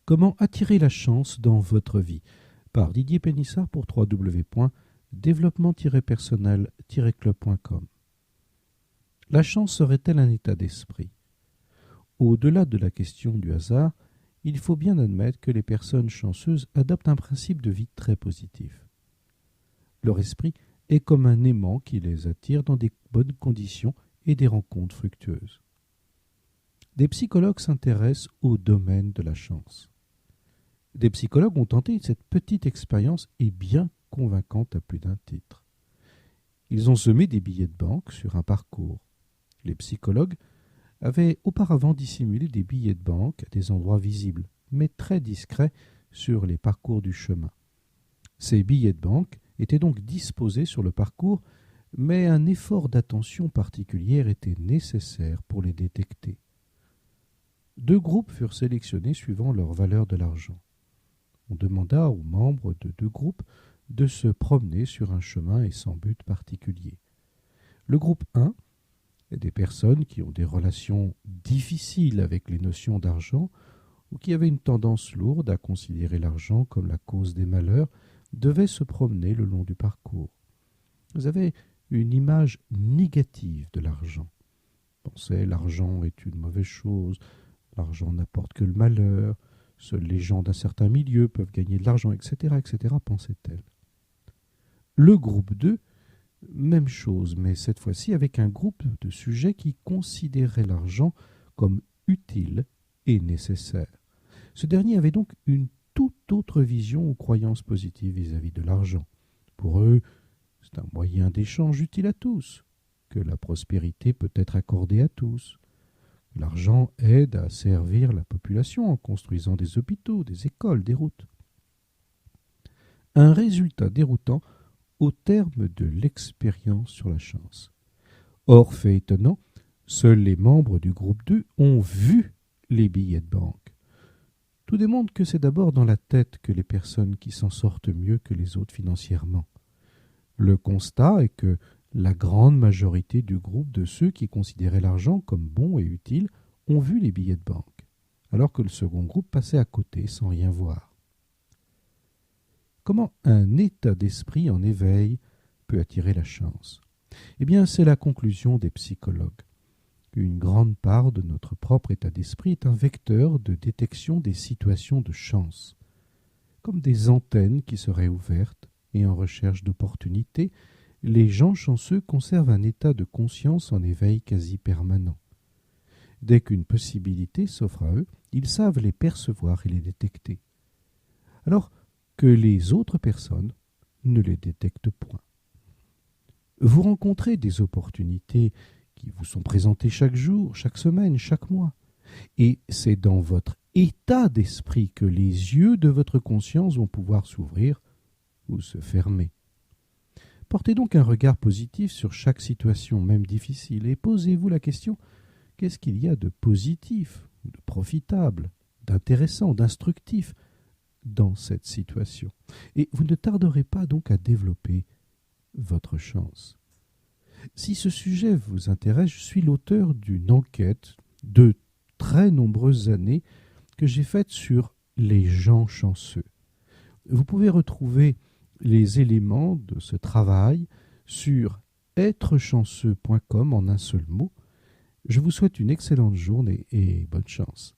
Comment attirer la chance dans votre vie par Didier Pénissard pour www.développement-personnel-club.com. La chance serait-elle un état d'esprit? Au-delà de la question du hasard, il faut bien admettre que les personnes chanceuses adoptent un principe de vie très positif. Leur esprit est comme un aimant qui les attire dans des bonnes conditions et des rencontres fructueuses. Des psychologues s'intéressent au domaine de la chance. Des psychologues ont tenté cette petite expérience et bien convaincante à plus d'un titre. Ils ont semé des billets de banque sur un parcours. Les psychologues avaient auparavant dissimulé des billets de banque à des endroits visibles, mais très discrets sur les parcours du chemin. Ces billets de banque étaient donc disposés sur le parcours, mais un effort d'attention particulière était nécessaire pour les détecter. 2 groupes furent sélectionnés suivant leur valeur de l'argent. On demanda aux membres de 2 groupes de se promener sur un chemin et sans but particulier. Le groupe 1, des personnes qui ont des relations difficiles avec les notions d'argent ou qui avaient une tendance lourde à considérer l'argent comme la cause des malheurs, devaient se promener le long du parcours. Vous avez une image négative de l'argent. Pensez, l'argent est une mauvaise chose, l'argent n'apporte que le malheur, seuls les gens d'un certain milieu peuvent gagner de l'argent, etc., etc., pensait-elle. Le groupe 2, même chose, mais cette fois-ci avec un groupe de sujets qui considéraient l'argent comme utile et nécessaire. Ce dernier avait donc une toute autre vision ou croyance positive vis-à-vis de l'argent. Pour eux, c'est un moyen d'échange utile à tous, que la prospérité peut être accordée à tous. L'argent aide à servir la population en construisant des hôpitaux, des écoles, des routes. Un résultat déroutant au terme de l'expérience sur la chance. Or, fait étonnant, seuls les membres du groupe 2 ont vu les billets de banque. Tout démontre que c'est d'abord dans la tête que les personnes qui s'en sortent mieux que les autres financièrement. Le constat est que la grande majorité du groupe de ceux qui considéraient l'argent comme bon et utile ont vu les billets de banque, alors que le second groupe passait à côté sans rien voir. Comment un état d'esprit en éveil peut attirer la chance? Eh bien, c'est la conclusion des psychologues. Une grande part de notre propre état d'esprit est un vecteur de détection des situations de chance, comme des antennes qui seraient ouvertes et en recherche d'opportunités. Les gens chanceux conservent un état de conscience en éveil quasi permanent. Dès qu'une possibilité s'offre à eux, ils savent les percevoir et les détecter, alors que les autres personnes ne les détectent point. Vous rencontrez des opportunités qui vous sont présentées chaque jour, chaque semaine, chaque mois, et c'est dans votre état d'esprit que les yeux de votre conscience vont pouvoir s'ouvrir ou se fermer. Portez donc un regard positif sur chaque situation, même difficile, et posez-vous la question: qu'est-ce qu'il y a de positif, de profitable, d'intéressant, d'instructif dans cette situation? Et vous ne tarderez pas donc à développer votre chance. Si ce sujet vous intéresse, je suis l'auteur d'une enquête de très nombreuses années que j'ai faite sur les gens chanceux. Vous pouvez retrouver les éléments de ce travail sur êtrechanceux.com en un seul mot. Je vous souhaite une excellente journée et bonne chance.